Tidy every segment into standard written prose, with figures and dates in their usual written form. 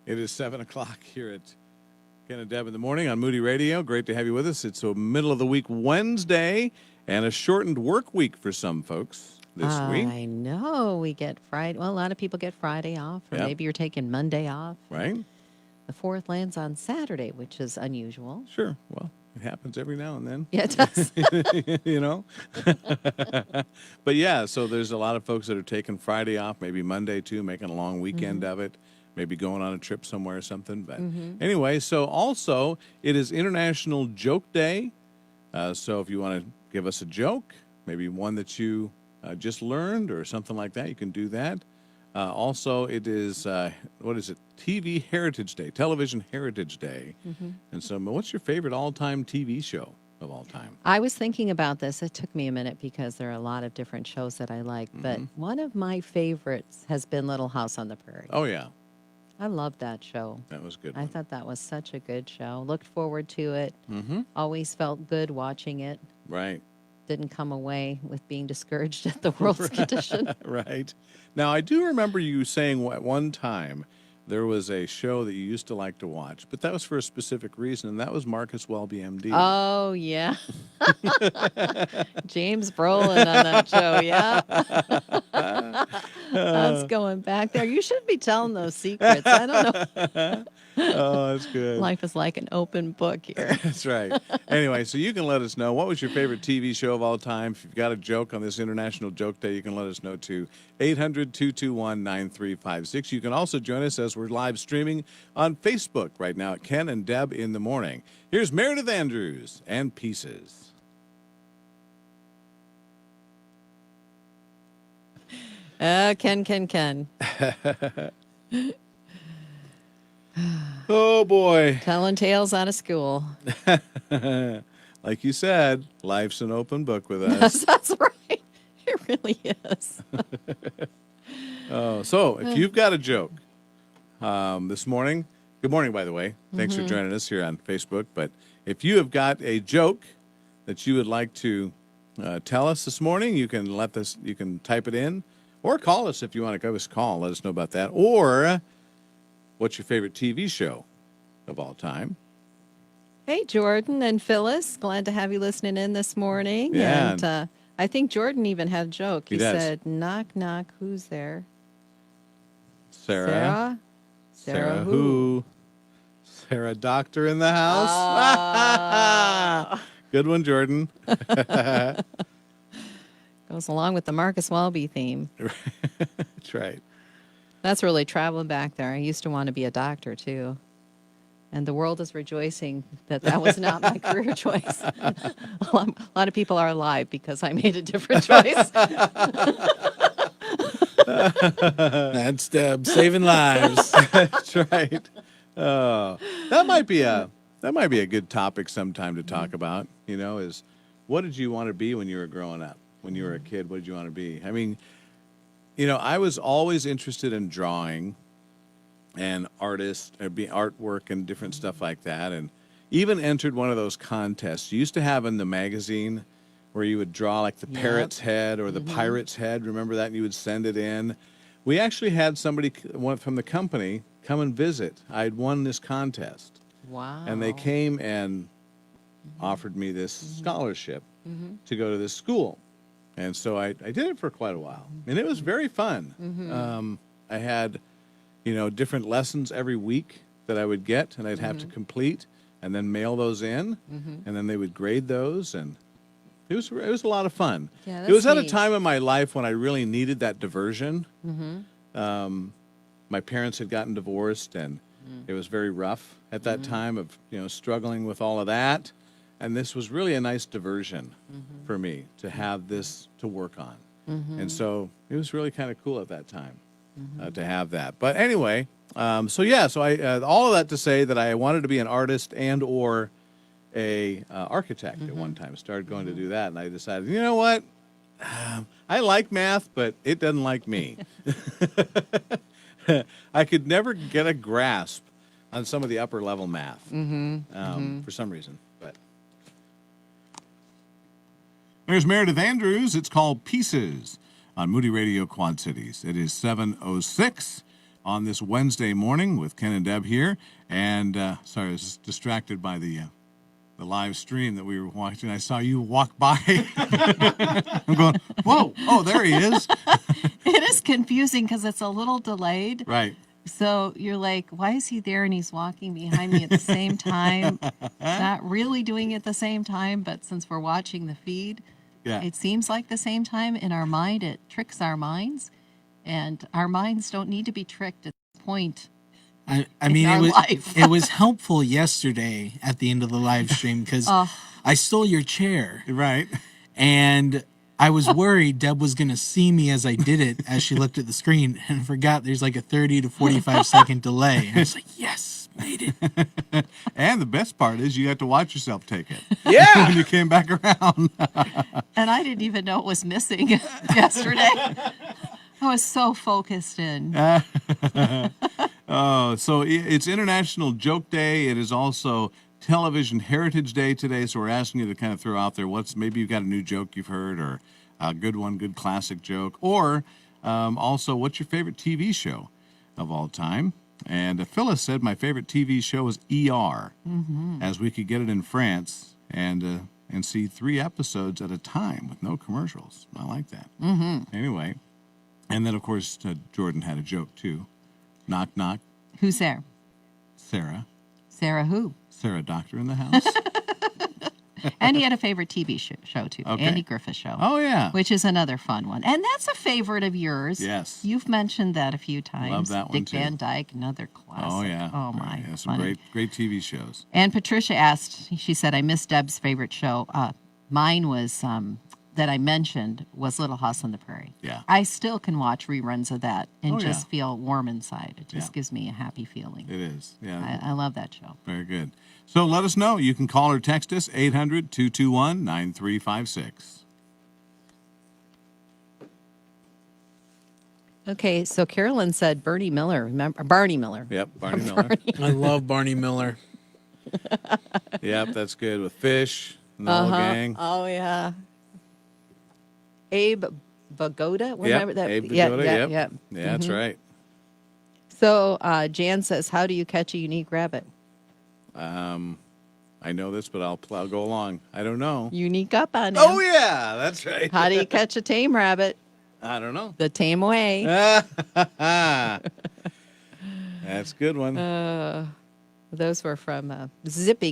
It is 7 o'clock here at Ken Deb in the morning on Moody Radio. Great to have you with us. It's a middle of the week Wednesday and a shortened work week for some folks this week. I know. We get Friday. Well, a lot of people get Friday off, or Yep. maybe you're taking Monday off. Right? The 4th lands on Saturday, which is unusual. Sure. Well, it happens every now and then. Yeah, it does. You know? But yeah, so there's a lot of folks that are taking Friday off, maybe Monday too, making a long weekend of it, maybe going on a trip somewhere or something. But anyway, so also it is International Joke Day. So if you want to give us a joke, maybe one that you just learned or something like that, you can do that. Also, it is, what is it? TV Heritage Day, Television Heritage Day. And so what's your favorite all-time TV show of all time? I was thinking about this. It took me a minute because there are a lot of different shows that I like. But one of my favorites has been Little House on the Prairie. Oh, yeah. I loved that show. That was a good I one. thought that was such a good show. Looked forward to it. Mm-hmm. Always felt good watching it. Right. Didn't come away with being discouraged at the world's condition. Right. Now, I do remember you saying at one time there was a show that you used to like to watch, but that was for a specific reason, and that was Marcus Welby, MD. Oh, yeah. James Brolin on that show, yeah. That's going back there. You shouldn't be telling those secrets. I don't know. Oh, that's good. Life is like an open book here. That's right. Anyway, so you can let us know, what was your favorite TV show of all time? If you've got a joke on this International Joke Day, you can let us know too. 800-221-9356. You can also join us as we're live streaming on Facebook right now at Ken and Deb in the morning. Here's Meredith Andrews and Pieces. Ken. Oh, boy. Telling tales out of school. Like you said, life's an open book with us. That's right. It really is. So if you've got a joke this morning, good morning, by the way. Thanks for joining us here on Facebook. But if you have got a joke that you would like to tell us this morning, you can you can type it in or call us if you want to give us a call. Let us know about that. Or what's your favorite TV show of all time? Hey, Jordan and Phyllis. Glad to have you listening in this morning. Yeah. And I think Jordan even had a joke. He He does. said, knock, knock, who's there? Sarah. Sarah who? Sarah Doctor in the house. Ah. Good one, Jordan. Goes along with the Marcus Welby theme. That's right. That's really traveling back there. I used to want to be a doctor, too. And the world is rejoicing that that was not my career choice. A lot of people are alive because I made a different choice. That's Deb saving lives. That's right. Oh, that might be a good topic sometime to talk about. You know, is what did you want to be when you were growing up? When you were a kid, what did you want to be? I mean, you know, I was always interested in drawing and artwork and different stuff like that, and even entered one of those contests you used to have in the magazine where you would draw like the parrot's head or the pirate's head. Remember that? And you would send it in. We actually had somebody from the company come and visit. I had won this contest. Wow. And they came and offered me this scholarship to go to this school. And so I did it for quite a while. And it was very fun. I had, you know, different lessons every week that I would get, and I'd have to complete and then mail those in. And then they would grade those. And it was a lot of fun. Yeah, it was that's at a neat. time in my life when I really needed that diversion. My parents had gotten divorced, and it was very rough at that time of, you know, struggling with all of that. And this was really a nice diversion for me to have this to work on. And so it was really kind of cool at that time to have that. But anyway, so I all of that to say that I wanted to be an artist and or a architect at one time. Started going to do that, and I decided, you know what? I like math, but it doesn't like me. I could never get a grasp on some of the upper level math for some reason. But there's Meredith Andrews. It's called Pieces on Moody Radio Quad Cities. It is 7:06. on this Wednesday morning with Ken and Deb here. And sorry, I was just distracted by the live stream that we were watching. I saw you walk by. I'm going, whoa, oh, there he is. It is confusing because it's a little delayed. Right. So you're like, why is he there and he's walking behind me at the same time? Not really doing it at the same time, but since we're watching the feed, Yeah. it seems like the same time. In our mind, it tricks our minds. And our minds don't need to be tricked at this point. I mean, our life. it was helpful yesterday at the end of the live stream because I stole your chair. Right. And I was worried Deb was going to see me as I did it as she looked at the screen and forgot there's like a 30 to 45 second delay. And I was like, yes, made it. And the best part is you got to watch yourself take it. Yeah. When you came back around. And I didn't even know it was missing yesterday. I was so focused in. Oh, so it's International Joke Day. It is also Television Heritage Day today. So we're asking you to kind of throw out there maybe you've got a new joke you've heard or a good one, good classic joke. Or also, what's your favorite TV show of all time? And Phyllis said my favorite TV show is ER, as we could get it in France and see 3 episodes at a time with no commercials. I like that. Anyway, and then, of course, Jordan had a joke, too. Knock, knock. Who's there? Sarah. Sarah who? Sarah Doctor in the house. And he had a favorite TV show too, Okay. Andy Griffith Show. Oh, yeah. Which is another fun one. And that's a favorite of yours. Yes. You've mentioned that a few times. Love that one, Dick too. Van Dyke, another classic. Oh, yeah. Oh, my. Yeah, some funny. great TV shows. And Patricia asked, she said, I missed Deb's favorite show. Mine was, that I mentioned, was Little House on the Prairie. Yeah. I still can watch reruns of that and Oh, just yeah. feel warm inside. It just Yeah. gives me a happy feeling. It is. Yeah. I love that show. Very good. So let us know. You can call or text us, 800-221-9356. Okay, so Carolyn said Bernie Miller. Remember Barney Miller? Yep, Barney Miller. I love Barney Miller. Yep, that's good. With Fish and the whole gang. Oh yeah. Abe Bagoda. Yep, Remember that? Abe Yeah, Vigoda, yeah, yep. yeah. Yeah, that's right. So Jan says, "How do you catch a unique rabbit?" I know this, but I'll go along. I don't know. Unique up on him. Oh, yeah, that's right. How do you catch a tame rabbit? I don't know. The tame way. That's a good one. Those were from zip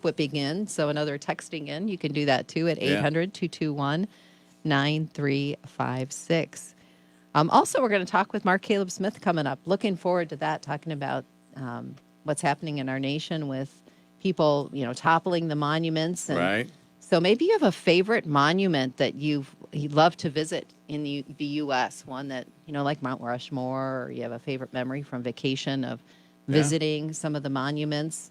whipping in. So another texting in. You can do that too at Yeah. 800-221-9356. Also, we're going to talk with Mark Caleb Smith coming up. Looking forward to that, talking about what's happening in our nation with people, toppling the monuments. And Right. so maybe you have a favorite monument that you'd love to visit in the U.S., one that, like Mount Rushmore, or you have a favorite memory from vacation of visiting some of the monuments.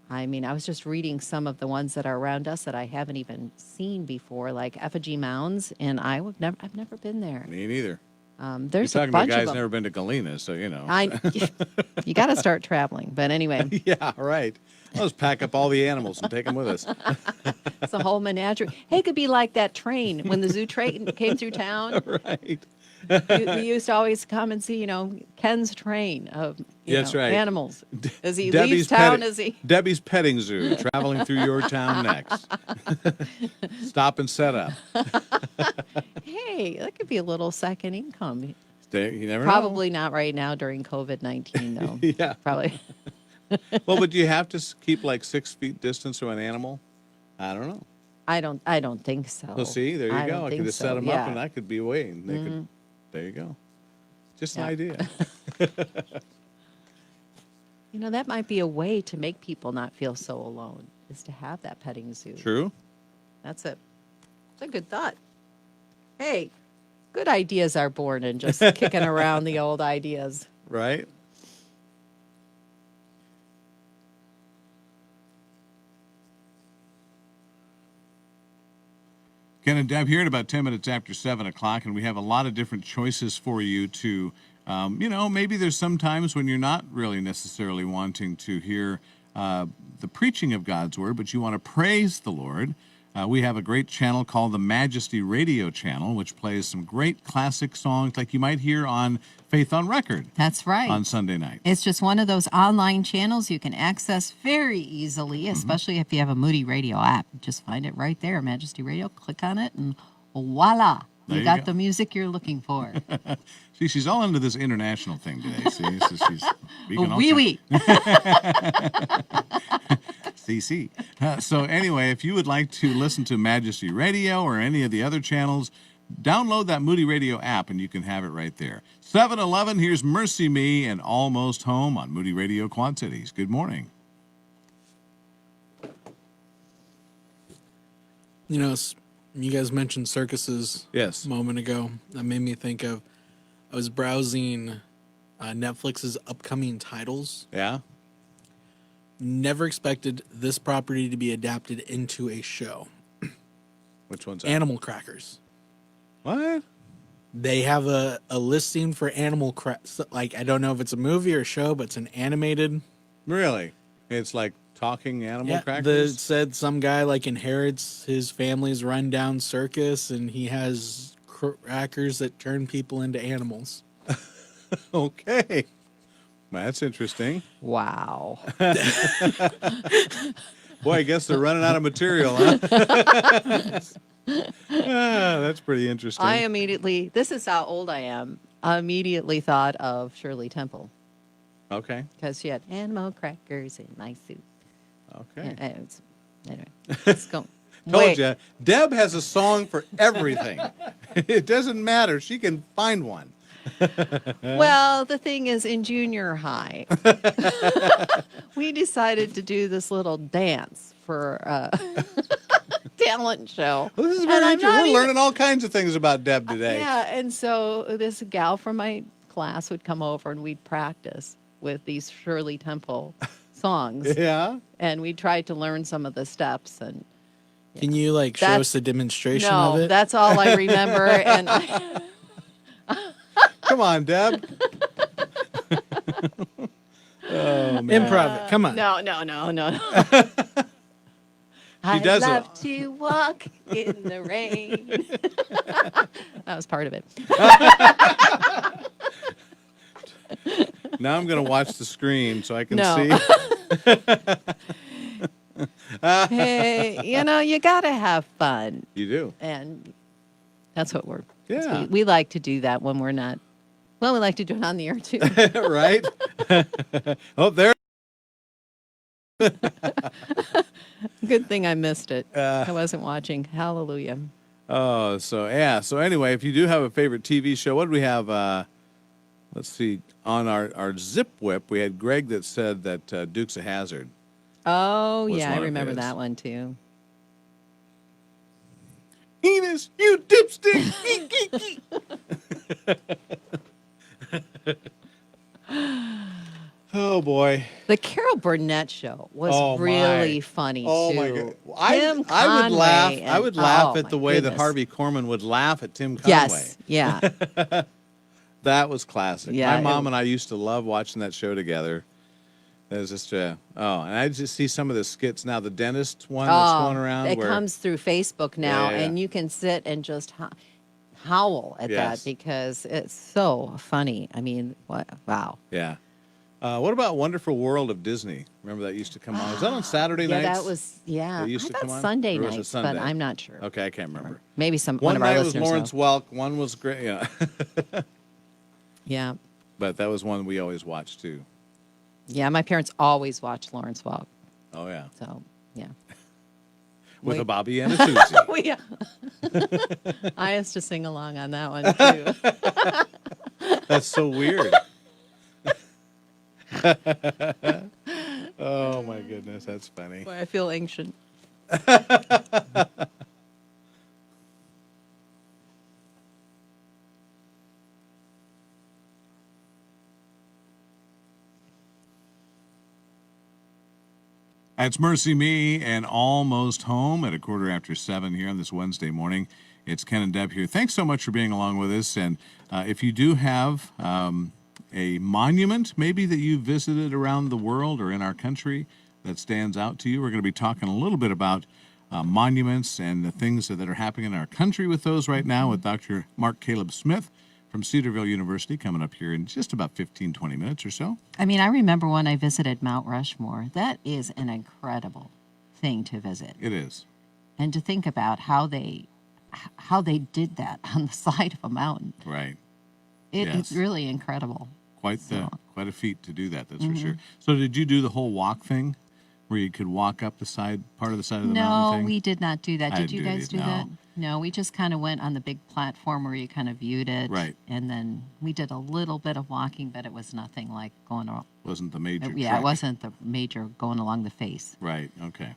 I mean, I was just reading some of the ones that are around us that I haven't even seen before, like effigy mounds, and I've never been there. Me neither. There's You're a talking about bunch of guys them. never been to Galena, so you know. You got to start traveling. But anyway, Yeah, right. I'll just pack up all the animals and take them with us. it's a whole menagerie. Hey, it could be like that train when the zoo train came through town. Right. We used to always come and see, Ken's train of That's right. animals. As he leaves town, Debbie's petting zoo, traveling through your town next. Stop and set up. Hey, that could be a little second income. You never Probably not right now during COVID-19, though. know. Yeah. Probably. Well, but do you have to keep like 6 feet distance from an animal? I don't know. I don't think so. Well, see, there you I go. don't I could think just so, set them yeah. up and I could be away. And they could, there you go. Just an Yeah. idea. That might be a way to make people not feel so alone, is to have that petting zoo. True. That's it. It's a good thought. Hey, good ideas are born in just kicking around the old ideas. Right? Ken and Deb here at about 10 minutes after 7 o'clock, and we have a lot of different choices for you to, maybe there's some times when you're not really necessarily wanting to hear the preaching of God's word, but you want to praise the Lord. we have a great channel called the Majesty Radio channel, which plays some great classic songs like you might hear on Faith on Record That's right. on Sunday night. It's just one of those online channels you can access very easily, Mm-hmm. especially if you have a Moody Radio app. Just find it right there, Majesty Radio. Click on it, and voila, There you you got go. the music you're looking for. See, she's all into this international thing today. See, so she's speaking all Wee Chinese. wee. CC. So anyway, if you would like to listen to Majesty Radio or any of the other channels, download that Moody Radio app and you can have it right there. 7:11, here's Mercy Me and Almost Home on Moody Radio Quad Cities. Good morning. You know, you guys mentioned circuses Yes. a moment ago. That made me think of, I was browsing Netflix's upcoming titles. Yeah? Never expected this property to be adapted into a show. Which one's that? Animal Crackers. What? They have a listing for Animal Crackers. Like, I don't know if it's a movie or a show, but it's an animated. Really? It's like talking animal It crackers? said some guy like inherits his family's rundown circus, and he has crackers that turn people into animals. Okay. That's interesting. Wow. Boy, I guess they're running out of material, huh? That's pretty interesting. I immediately, this is how old I am, I immediately thought of Shirley Temple Okay. because she had animal crackers in my soup. Okay. Anyway, let's go. Told you, Deb has a song for everything. It doesn't matter. She can find one. Well, the thing is, in junior high, we decided to do this little dance for a talent show. Well, this is And very I'm interesting. not We're even- learning all kinds of things about Deb today. Yeah, and so this gal from my class would come over and we'd practice with these Shirley Temple songs. Yeah? And we tried to learn some of the steps. And Can you like show That's- us a demonstration of no, it? that's all I remember. And Come on, Deb. Oh, man. Improv it. Come on. no. I does it. love to walk in the rain. That was part of it. Now I'm going to watch the screen so I can No. see. Hey, you got to have fun. You do. And that's what we're. Yeah. We like to do that when we're not. Well, we like to do it on the air too. Right? Oh, there. Good thing I missed it. I wasn't watching. Hallelujah. Oh, so yeah. So anyway, if you do have a favorite TV show, what do we have? Let's see. On our Zip Whip, we had Greg that said that Dukes of Hazzard. Oh, Was yeah, I one of remember his. that one too. Enos, you dipstick. Oh boy. The Carol Burnett show was Oh, my. really funny Oh too. my god. Tim I would laugh. Conway I would and- laugh oh, at the my way that goodness. Harvey Korman would laugh at Tim Conway. Yes, yeah. That was classic. Yeah, My mom it- and I used to love watching that show together. It was just and I just see some of the skits now. The dentist one that's going around. It where, comes through Facebook now, Yeah. and you can sit and just howl at Yes. that because it's so funny. I mean, what? Wow. Yeah. What about Wonderful World of Disney? Remember that used to come on? Was that on Saturday Yeah, nights? that was I used to thought come on? Sunday Or was it nights, Sunday? but I'm not sure. Okay, I can't remember. Maybe one One of our night was listeners Lawrence know. Welk. One was great. Yeah. Yeah, But that was one we always watched too. yeah. My parents always watched Lawrence Welk, Oh yeah. so yeah. With Wait. a Bobby and a Susie. Oh yeah. I used to sing along on that one too. That's so weird. Oh my goodness, that's funny. Boy, I feel ancient. It's Mercy Me and Almost Home at 7:15 here on this Wednesday morning. It's Ken and Deb here. Thanks so much for being along with us. And if you do have a monument maybe that you visited around the world or in our country that stands out to you, we're going to be talking a little bit about monuments and the things that are happening in our country with those right now with Dr. Mark Caleb Smith from Cedarville University coming up here in just about 15, 20 minutes or so. I mean, I remember when I visited Mount Rushmore. That is an incredible thing to visit. It is. And to think about how they did that on the side of a mountain. Right. It's really incredible. Quite a feat to do that, that's for sure. So did you do the whole walk thing where you could walk up part of the side of the mountain thing? No, we did not do that. Did you guys do no. that? No, we just kind of went on the big platform where you kind of viewed it. Right. And then we did a little bit of walking, but it was nothing like going around. Wasn't the major Yeah, trek. it wasn't the major going along the face. Right, okay.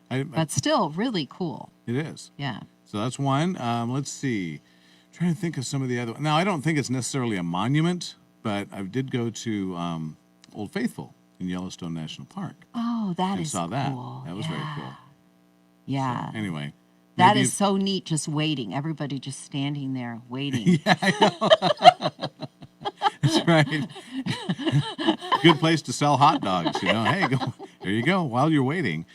But still really cool. It is. Yeah. So that's one. Let's see. Trying to think of some of the other. Now, I don't think it's necessarily a monument, but I did go to Old Faithful in Yellowstone National Park. Oh, that and is saw that. cool. That was very cool. Yeah. So, anyway. That maybe is so neat, just waiting. Everybody just standing there waiting. Yeah, I know. That's right. Good place to sell hot dogs, you know. Hey, go, there you go, while you're waiting.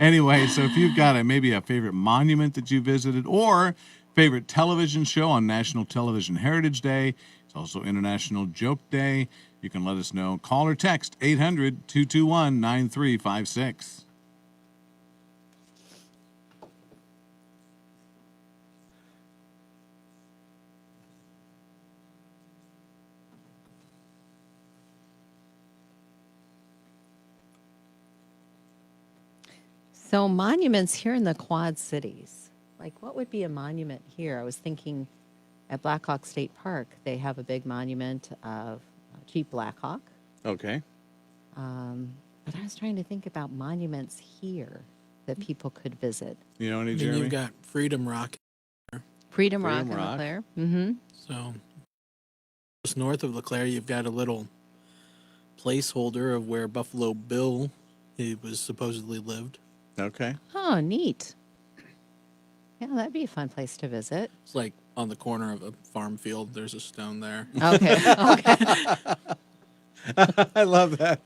Anyway, so if you've got maybe a favorite monument that you visited or favorite television show on National Television Heritage Day, it's also International Joke Day, you can let us know. Call or text 800-221-9356. So monuments here in the Quad Cities. Like, what would be a monument here? I was thinking at Blackhawk State Park, they have a big monument of Chief Blackhawk. Okay. But I was trying to think about monuments here that people could visit. You know any, Then Jeremy? you've got Freedom Rock. Freedom Rock Freedom and Rock. LeClaire. Mm-hmm. So just north of LeClaire, you've got a little placeholder of where Buffalo Bill was supposedly lived. Okay. Oh, neat. Yeah, that'd be a fun place to visit. It's like on the corner of a farm field. There's a stone there. Okay. Okay. I love that.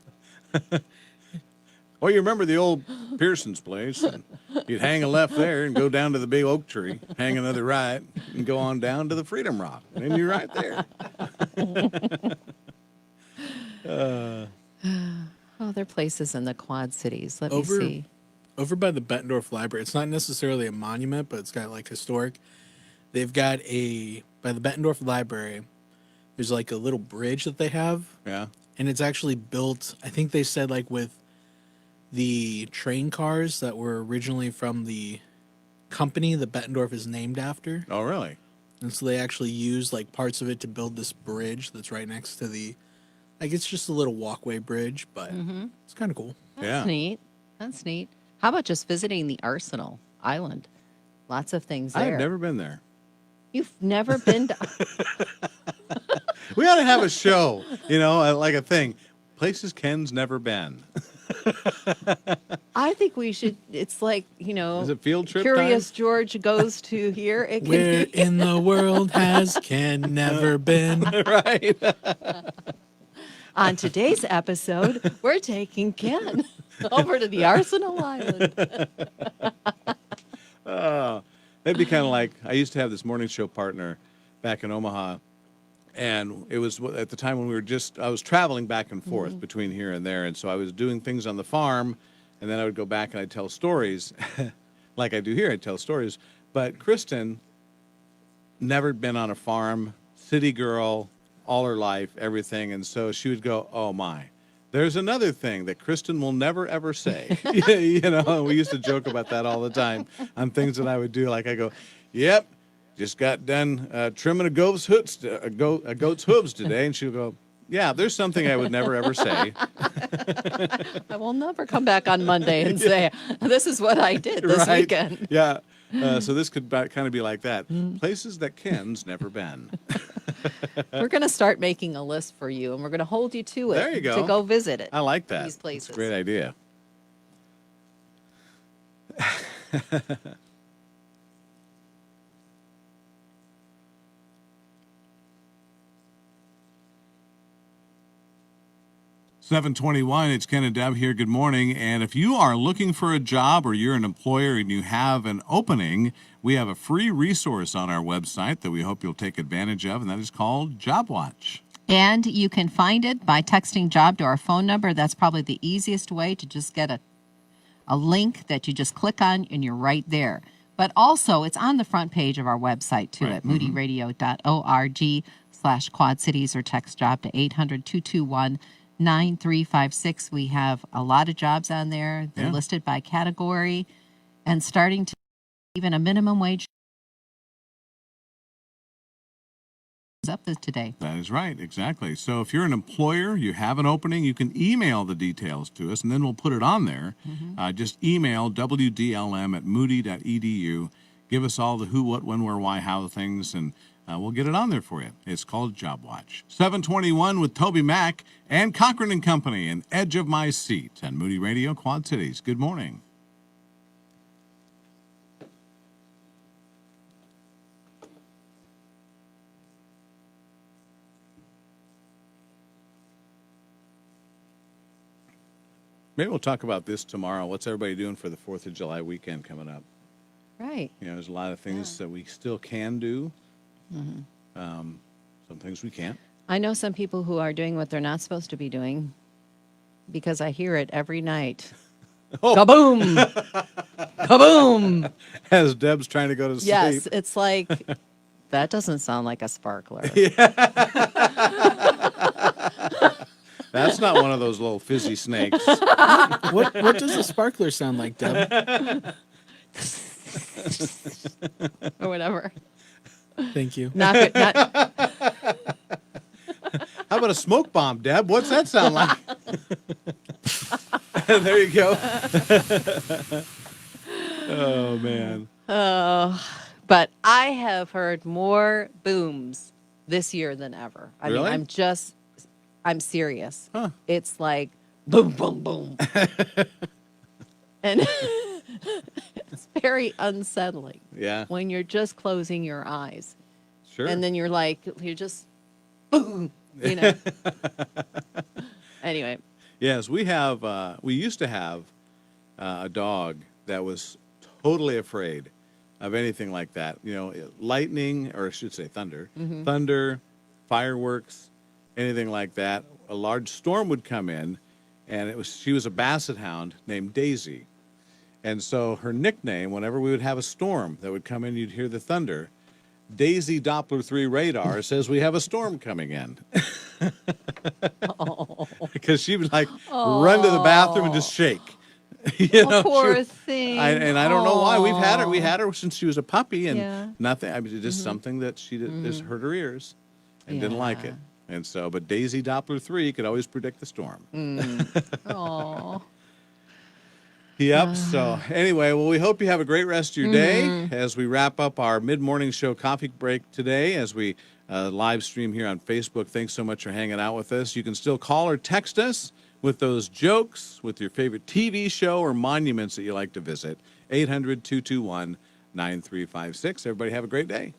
Well, you remember the old Pearson's place? And you'd hang a left there and go down to the big oak tree, hang another right, and go on down to the Freedom Rock. And you're right there. Oh, there are places in the Quad Cities. Let Over- me see. Over by the Bettendorf Library, it's not necessarily a monument, but it's got like historic. They've got by the Bettendorf Library, there's like a little bridge that they have, Yeah. and it's actually built, I think they said like with the train cars that were originally from the company that Bettendorf is named after. Oh, really? And so they actually used like parts of it to build this bridge that's right next to like it's just a little walkway bridge, but it's kind of cool. That's Yeah. neat. That's neat. How about just visiting the Arsenal Island? Lots of things there. I've never been there. You've never been to... We ought to have a show, like a thing. Places Ken's never been. I think we should... It's like, Is it field trip Curious time? George goes to here. It can Where be... in the world has Ken never been? Right. On today's episode, we're taking Ken over to the Arsenal Island. That'd be kind of like, I used to have this morning show partner back in Omaha, and it was at the time when I was traveling back and forth between here and there, and so I was doing things on the farm, and then I would go back and I'd tell stories, like I do here, I'd tell stories, but Kristen never been on a farm, city girl, all her life, everything, and so she would go, oh my. There's another thing that Kristen will never, ever say. We used to joke about that all the time on things that I would do. Like I go, yep, just got done trimming a goat's hooves today. And she'll go, yeah, there's something I would never, ever say. I will never come back on Monday and say, this is what I did this Right? weekend. Yeah. So this could kind of be like that. Places that Ken's never been. We're going to start making a list for you, and we're going to hold you to it. There you go. To go visit it. I like that. These places. It's a great idea. 721, it's Ken and Deb here. Good morning. And if you are looking for a job or you're an employer and you have an opening, we have a free resource on our website that we hope you'll take advantage of, and that is called Job Watch. And you can find it by texting job to our phone number. That's probably the easiest way to just get a link that you just click on and you're right there. But also, it's on the front page of our website, too, at moodyradio.org/Quad Cities, or text job to 800-221-9356. We have a lot of jobs on there. They're listed by category and starting to even a minimum wage up today. That is right, exactly. So if you're an employer, you have an opening, you can email the details to us, and then we'll put it on there. Just email wdlm@moody.edu. Give us all the who, what, when, where, why, how things, and we'll get it on there for you. It's called Job Watch. 721 with Toby Mack and Cochran and Company, and Edge of My Seat on Moody Radio, Quad Cities. Good morning. Maybe we'll talk about this tomorrow. What's everybody doing for the 4th of July weekend coming up? Right. You know, there's a lot of things that we still can do. Some things we can't. I know some people who are doing what they're not supposed to be doing because I hear it every night. Kaboom! Kaboom! As Deb's trying to go to sleep. Yes, it's like, that doesn't sound like a sparkler. That's not one of those little fizzy snakes. What does a sparkler sound like, Deb? Or whatever. Thank you. Not good. How about a smoke bomb, Deb? What's that sound like? There you go. Oh, man. But I have heard more booms this year than ever. I Really? mean, I'm serious. Huh. It's like boom, boom, boom. And it's very unsettling Yeah, when you're just closing your eyes. sure. And then you're just boom, you know. Anyway. Yes, we used to have a dog that was totally afraid of anything like that. You know, lightning, or I should say thunder, thunder, fireworks, anything like that. A large storm would come in, and she was a basset hound named Daisy. And so her nickname, whenever we would have a storm that would come in, you'd hear the thunder. Daisy Doppler 3 radar says we have a storm coming in. Because she would run to the bathroom and just shake. Poor thing. I don't know why. We had her since she was a puppy, and nothing. I mean, it's just something that she just hurt her ears and didn't like it. And so, but Daisy Doppler 3 could always predict the storm. Oh. Yep. So anyway, well, we hope you have a great rest of your day as we wrap up our mid-morning show coffee break today, as we live stream here on Facebook. Thanks so much for hanging out with us. You can still call or text us with those jokes, with your favorite TV show or monuments that you like to visit. 800-221-9356. Everybody have a great day.